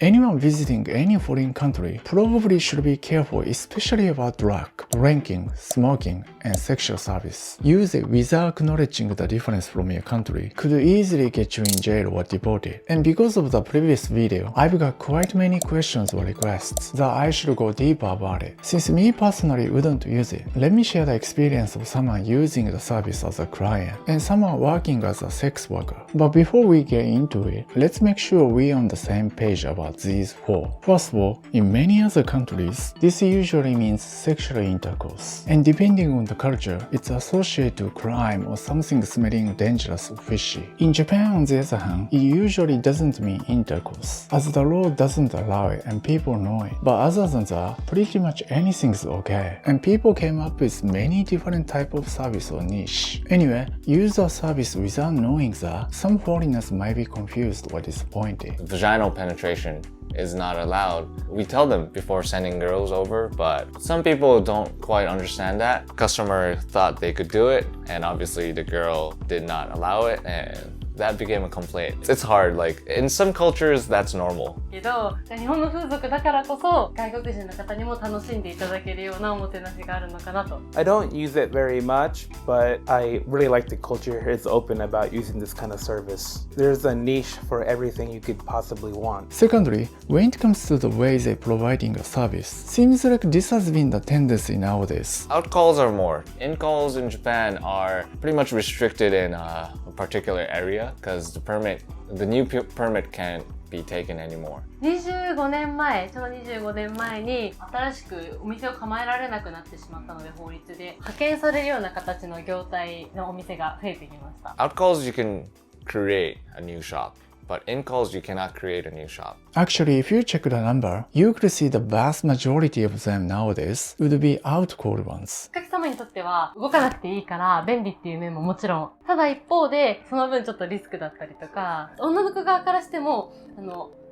Anyone visiting any foreign country probably should be careful, especially about drug, drinking, smoking, and sexual service. Use it without acknowledging the difference from your country could easily get you in jail or deported. And because of the previous video, I've got quite many questions or requests that I should go deeper about it. Since me personally wouldn't use it, let me share the experience of someone using the service as a client and someone working as a sex worker. But before we get into it, let's make sure we're on the same page about these four. First of all, in many other countries, this usually means sexual intercourse. And depending on the culture, it's associated to crime or something smelling dangerous or fishy. In Japan, on the other hand, it usually doesn't mean intercourse, as the law doesn't allow it and people know it. But other than that, pretty much anything's okay. And people came up with many different types of service or niche. Anyway, use the service without knowing that some foreigners might be confused or disappointed. Vaginal penetration is not allowed. We tell them before sending girls over, but some people don't quite understand that. Customer thought they could do it, and obviously the girl did not allow it, and that became a complaint. It's hard, like in some cultures that's normal. けど、日本の風俗だからこそ外国人の方にも楽しんでいただけるようなおもてなしがあるのかなと。I don't use it very much, but I really like the culture here is open about using this kind of service. There's a niche for everything you could possibly want. Secondly, when it comes to the way they're providing a service, seems like this has been the tendency nowadays. Out calls are more. In calls in Japan are pretty much restricted in a particular area because the new permit can't be taken anymore. 25年前、ちょうど25年前に新しくお店を構えられなくなってしまったので法律で派遣されるような形の業態のお店が増えてきました。Out calls you can create a new shop, but in calls you cannot create a new shop. Actually, if you check the number, you could see the vast majority of them nowadays would be out call ones. お客様にとっては動かなくていいから便利っていう面ももちろん。ただ一方でその分ちょっとリスクだったりとか、女の子側からしても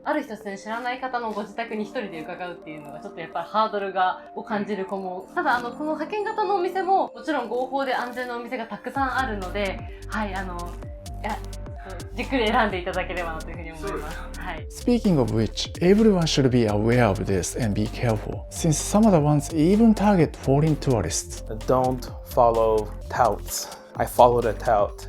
ある日突然知らない方のご自宅に一人で伺うっていうのがちょっとやっぱりハードルを感じる子も、ただこの派遣型のお店ももちろん合法で安全なお店がたくさんあるので、はい、じっくり選んでいただければなというふうに思います。はい。Speaking of which, everyone should be aware of this and be careful, since some of the ones even target foreign tourists. Don't follow touts. I followed a tout.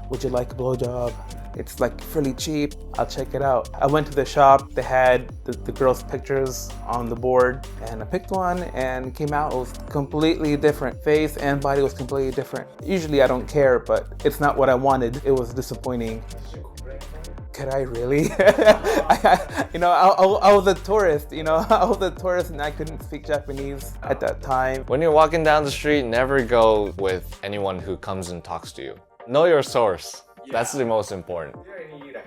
Would you like a blowjob? It's like really cheap. I'll check it out. I went to the shop. They had the girls' pictures on the board, and I picked one and came out. It was completely different. Face and body was completely different. Usually I don't care, but it's not what I wanted. It was disappointing. Could I really? I was a tourist, I was a tourist and I couldn't speak Japanese at that time. When you're walking down the street, never go with anyone who comes and talks to you. Know your source. That's the most important. Is there any good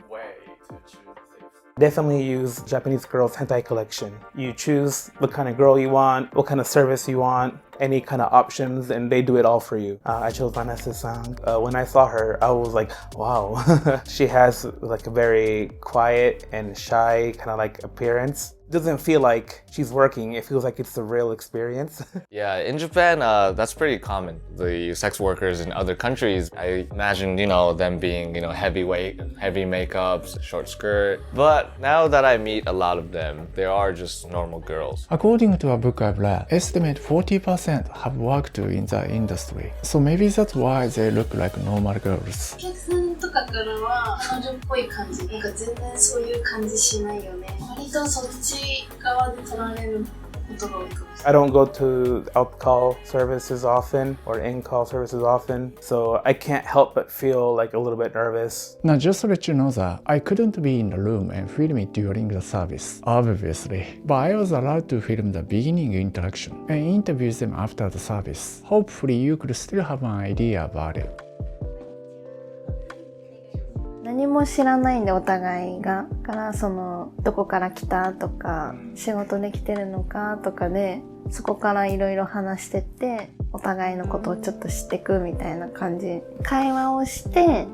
way to choose things? Definitely use Japanese Girls Hentai Collection. You choose what kind of girl you want, what kind of service you want, any kind of options, and they do it all for you. I chose Nanase-san. When I saw her, I was like, wow. She has like a very quiet and shy kind of like appearance. Doesn't feel like she's working. It feels like it's a real experience. Yeah, in Japan, that's pretty common. The sex workers in other countries, I imagine, them being, heavyweight, heavy makeups, short skirt. But now that I meet a lot of them, they are just normal girls. According to a book I've read, estimate 40% have worked in the industry. So maybe that's why they look like normal girls. お客さんとかからは彼女っぽい感じ、全然そういう感じしないよね。割とそっち側で取られることが多いかもしれない。I don't go to out-call services often or in-call services often, so I can't help but feel like a little bit nervous. Now just to let you know that I couldn't be in the room and film it during the service, obviously. But I was allowed to film the beginning interaction and interview them after the service. Hopefully you could still have an idea about it. 何も知らないんでお互いがからどこから来たとか仕事で来てるのかとかでそこからいろいろ話してってお互いのことをちょっと知っていくみたいな感じ会話をして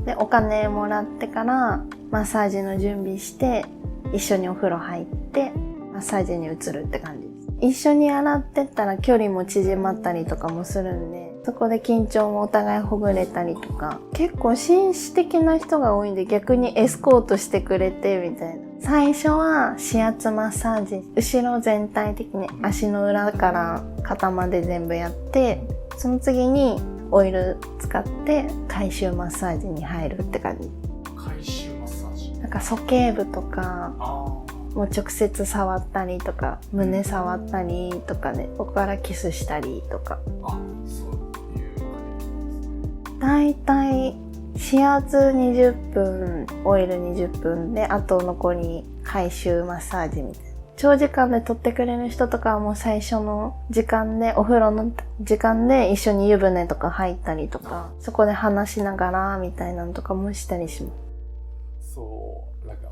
でお金もらってからマッサージの準備して一緒にお風呂入ってマッサージに移るって感じです。一緒に洗ってったら距離も縮まったりとかもするんでそこで緊張もお互いほぐれたりとか結構紳士的な人が多いんで逆にエスコートしてくれてみたいな最初は指圧マッサージ、後ろ全体的に足の裏から肩まで全部やって、その次にオイル使って回収マッサージに入るって感じ。回収マッサージ。なんか鼠径部とかもう直接触ったりとか、胸触ったりとかね、ここからキスしたりとか。あ、そういう感だいたい指圧20分、オイル20分で、あと残り回収マッサージみたいな。長時間で取ってくれる人とかはもう最初の時間で、お風呂の時間で一緒に湯船とか入ったりとか、そこで話しながらみたいなのとかもしたりします。So, like,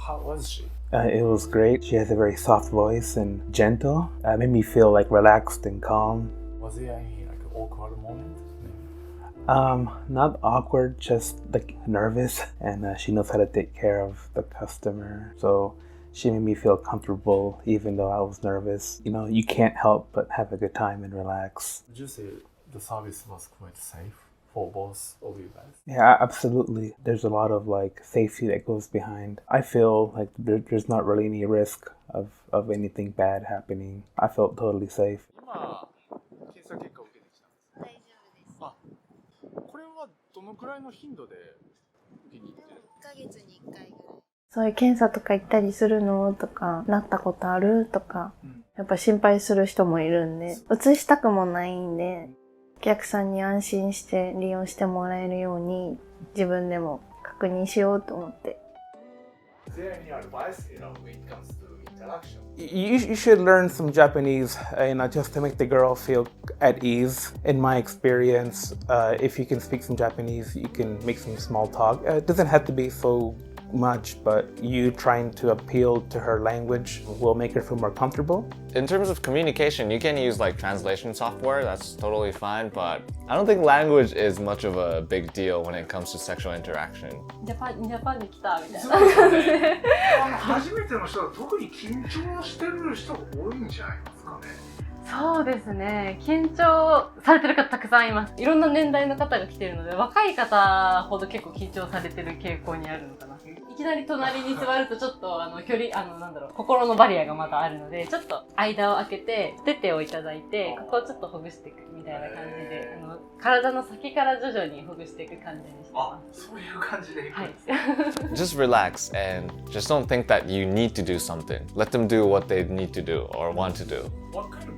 how was she? It was great. She has a very soft voice and gentle. Made me feel like relaxed and calm. Was there any like awkward moment? Not awkward, just like nervous. And she knows how to take care of the customer. So she made me feel comfortable even though I was nervous. You know, you can't help but have a good time and relax. Would you say the service was quite safe for both of you guys? Yeah, absolutely. There's a lot of like safety that goes behind. I feel like there's not really any risk of anything bad happening. I felt totally safe. 今、検査結果を受けてきたんです。大丈夫です。あ、これはどのくらいの頻度で受けに行ってる？1ヶ月に1回ぐらい。そういう検査とか行ったりするのとか、なったことあるとか、やっぱ心配する人もいるんで、移したくもないんで、お客さんに安心して利用してもらえるように自分でも確認しようと思って。Is there any advice, when it comes to interaction? You should learn some Japanese, just to make the girl feel at ease. In my experience, if you can speak some Japanese, you can make some small talk. It doesn't have to be so much, but you trying to appeal to her language will make her feel more comfortable. In terms of communication, you can use like translation software, that's totally fine, but I don't think language is much of a big deal when it comes to sexual interaction. ジャパンに来たみたいな。そうですよね。初めての人は特に緊張してる人が多いんじゃないですかね。そうですね。緊張されてる方たくさんいます。いろんな年代の方が来てるので、若い方ほど結構緊張されてる傾向にあるのかな。いきなり隣に座るとちょっと距離、心のバリアがまだあるので、ちょっと間を空けて、手手をいただいて、ここをちょっとほぐしていくみたいな感じで、体の先から徐々にほぐしていく感じにしてます。そういう感じでいくんですね。Just relax and just don't think that you need to do something. Let them do what they need to do or want to do. What kind of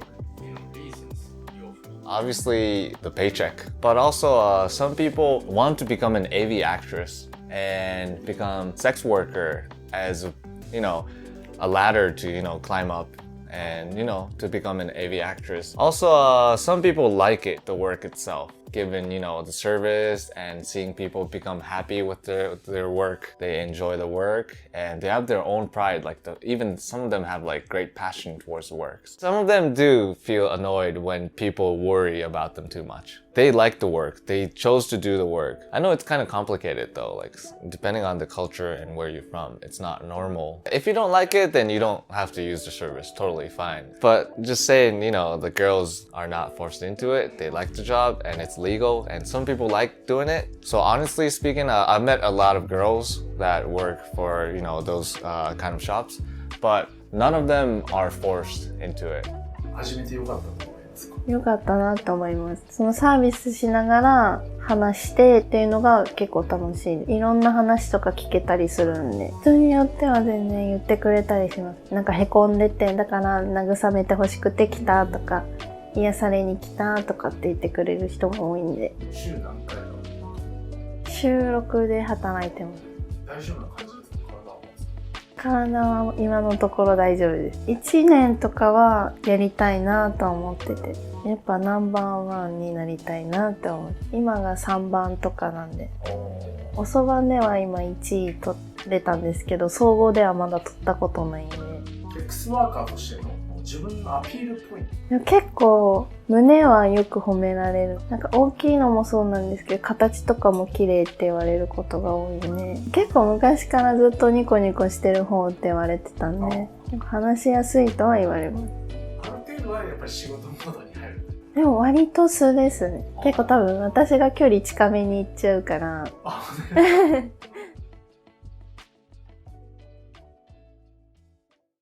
reasons you offer? Obviously, the paycheck. But also, some people want to become an AV actress and become sex worker as, a ladder to, climb up and, to become an AV actress. Also, some people like it, the work itself. Given, the service and seeing people become happy with their work. They enjoy the work and they have their own pride. Even some of them have great passion towards the work. Some of them do feel annoyed when people worry about them too much. They like the work. They chose to do the work. I know it's kind of complicated though, depending on the culture and where you're from, it's not normal. If you don't like it, then you don't have to use the service. Totally fine. But just saying, the girls are not forced into it. They like the job and it's legal and some people like doing it. So honestly speaking, I've met a lot of girls that work for, those kind of shops, but none of them are forced into it. 始めてよかったと思いますか？よかったなと思います。そのサービスしながら話してっていうのが結構楽しい。いろんな話とか聞けたりするんで、人によっては全然言ってくれたりします。なんか凹んでて、だから慰めて欲しくて来たとか、癒されに来たとかって言ってくれる人も多いんで。週何回か？週6で働いてます。大丈夫な感じですか？体は今のところ大丈夫です。1年とかはやりたいなとは思ってて、やっぱナンバーワンになりたいなって思う。今が3番とかなんで、おそばでは今1位取れたんですけど、総合ではまだ取ったことないんで。セックスワーカーとしての自分のアピールポイント。結構胸はよく褒められる。なんか大きいのもそうなんですけど、形とかも綺麗って言われることが多いね。結構昔からずっとニコニコしてる方って言われてたんで、話しやすいとは言われます。ある程度はやっぱり仕事モードに入る。でも割と素ですね。結構多分私が距離近めに行っちゃうから。